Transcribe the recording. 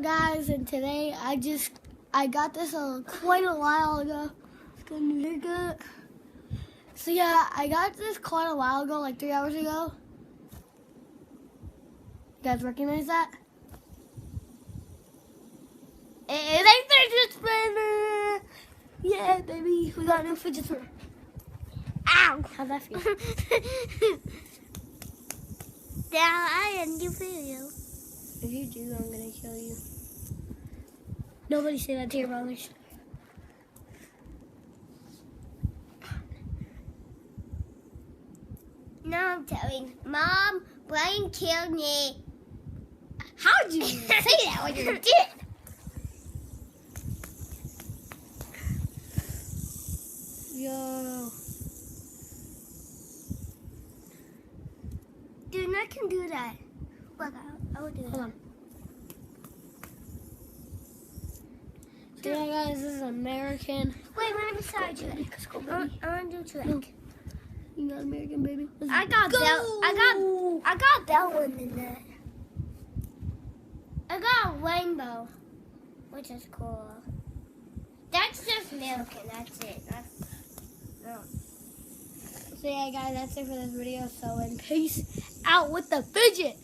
guys, and today I got this quite a while ago. So yeah, I got this quite a while ago, like 3 hours ago. You guys recognize that? It's a fidget spinner! Yeah, baby, we got a new fidget spinner. Ow! How'd that feel? Now I end your video. If you do, I'm gonna kill you. Nobody say that to your brothers. No, I'm telling Mom, Brian killed me. How'd you say that when you did? Yo. Dude, I can do that. Look, I will do that. Hold on. So yeah, guys, this is American. Wait, right beside you. Let's go, I baby. want to do trick. No. You got American, baby. Let's I got go. I got that one in there. I got a rainbow, which is cool. That's just milk, and that's it. No. So yeah, guys, that's it for this video. So, and peace out with the fidget.